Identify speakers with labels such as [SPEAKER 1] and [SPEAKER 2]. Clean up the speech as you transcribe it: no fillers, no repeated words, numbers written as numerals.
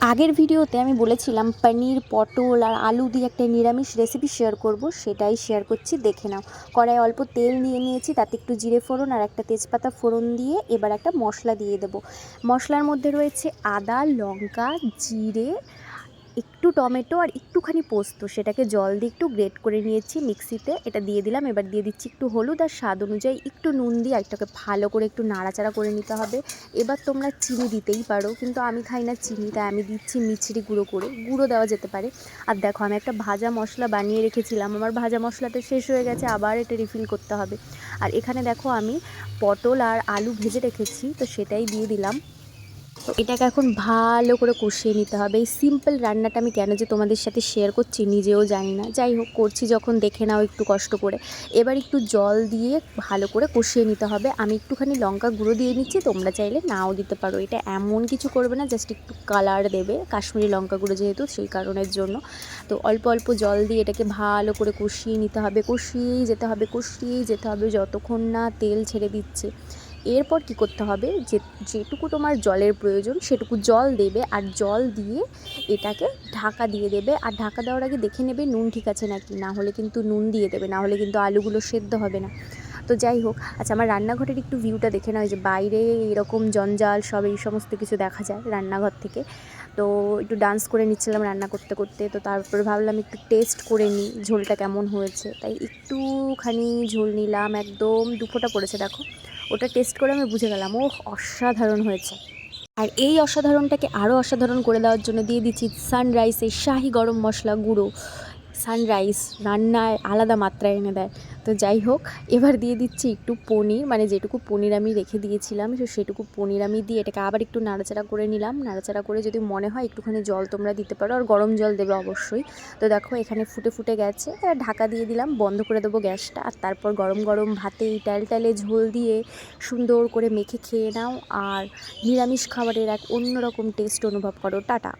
[SPEAKER 1] আগের ভিডিওতে আমি বলেছিলাম পনির, পটল আর আলু দিয়ে একটা নিরামিষ রেসিপি শেয়ার করব, সেটাই শেয়ার করছি, দেখে নাও। কড়াইয়ে অল্প তেল নিয়ে নিয়েছি, তাতে একটু জিরে ফোড়ন আর একটা তেজপাতা ফোড়ন দিয়ে এবার একটা মশলা দিয়ে দেবো। মশলার মধ্যে রয়েছে আদা, লঙ্কা, জিরে, একটু টমেটো আর একটুখানি পোস্ত, সেটাকে জল দিয়ে একটু গ্রেট করে নিয়েছি মিক্সিতে, এটা দিয়ে দিলাম। এবার দিয়ে দিচ্ছি একটু হলুদ আর স্বাদ অনুযায়ী একটু নুন দিয়ে এটাকে ভালো করে একটু নাড়াচাড়া করে নিতে হবে। এবার তোমরা চিনি দিতেই পারো, কিন্তু আমি খাই না চিনি, তাই আমি দিচ্ছি মিছরি গুঁড়ো করে, গুঁড়ো দেওয়া যেতে পারে। আর দেখো, আমি একটা ভাজা মশলা বানিয়ে রেখেছিলাম, আমার ভাজা মশলাটা শেষ হয়ে গেছে, আবার এটা রিফিল করতে হবে। আর এখানে দেখো আমি পটল আর আলু ভেজে রেখেছি, তো সেটাই দিয়ে দিলাম। তো এটাকে এখন ভালো করে কষিয়ে নিতে হবে। এই সিম্পল রান্নাটা আমি কেন যে তোমাদের সাথে শেয়ার করছি নিজেও জানি না, যাই হোক করছি যখন, দেখে নাও একটু কষ্ট করে। এবার একটু জল দিয়ে ভালো করে কষিয়ে নিতে হবে। আমি একটুখানি লঙ্কা গুঁড়ো দিয়ে নিচ্ছি, তোমরা চাইলে নাও দিতে পারো, এটা এমন কিছু করবে না, জাস্ট একটু কালার দেবে, কাশ্মীরি লঙ্কা গুঁড়ো যেহেতু, সেই কারণের জন্য। তো অল্প অল্প জল দিয়ে এটাকে ভালো করে কষিয়ে নিতে হবে, কষিয়েই যেতে হবে, কষিয়েই যেতে হবে যতক্ষণ না তেল ছেড়ে দিচ্ছে। এরপর কি করতে হবে, যেটুকু তোমার জলের প্রয়োজন সেটুকু জল দেবে, আর জল দিয়ে এটাকে ঢাকা দিয়ে দেবে। আর ঢাকা দেওয়ার আগে দেখে নেবে নুন ঠিক আছে নাকি, না হলে কিন্তু নুন দিয়ে দেবে, না হলে কিন্তু আলুগুলো সেদ্ধ হবে না। তো যাই হোক, আচ্ছা, আমার রান্নাঘরের একটু ভিউটা দেখে নাও, যে বাইরে এরকম জঞ্জাল সব এই সমস্ত কিছু দেখা যায় রান্নাঘর থেকে। তো একটু ডান্স করে নিচ্ছিলাম রান্না করতে করতে, তো তারপরে ভাবলাম একটু টেস্ট করে নিই ঝোলটা কেমন হয়েছে, তাই একটুখানি ঝোল নিলাম, একদম দুফোঁটা পড়েছে দেখো। ওটা টেস্ট করে আমি বুঝে গেলাম, ওহ অসাধারণ হয়েছে। আর এই অসাধারণটাকে আরও অসাধারণ করে দেওয়ার জন্য দিয়ে দিচ্ছি সানরাইসের শাহি গরম মশলা গুঁড়ো। সানরাইস রান্নায় আলাদা মাত্রায় এনে দেয়। তো যাই হোক, এবার দিয়ে দিচ্ছি একটু পনির, মানে যেটুকু পনির আমি রেখে দিয়েছিলাম, সেটুকু পনির আমি দিয়ে এটাকে আবার একটু নাড়াচাড়া করে নিলাম। নাড়াচাড়া করে যদি মনে হয় একটুখানি জল তোমরা দিতে পারো, আর গরম জল দেবে অবশ্যই। তো দেখো এখানে ফুটে ফুটে গেছে, ঢাকা দিয়ে দিলাম, বন্ধ করে দেবো গ্যাসটা। আর তারপর গরম গরম ভাতে এই টালে ঝোল দিয়ে সুন্দর করে মেখে খেয়ে নাও, আর নিরামিষ খাবারের এক অন্যরকম টেস্ট অনুভব করো। টাটা।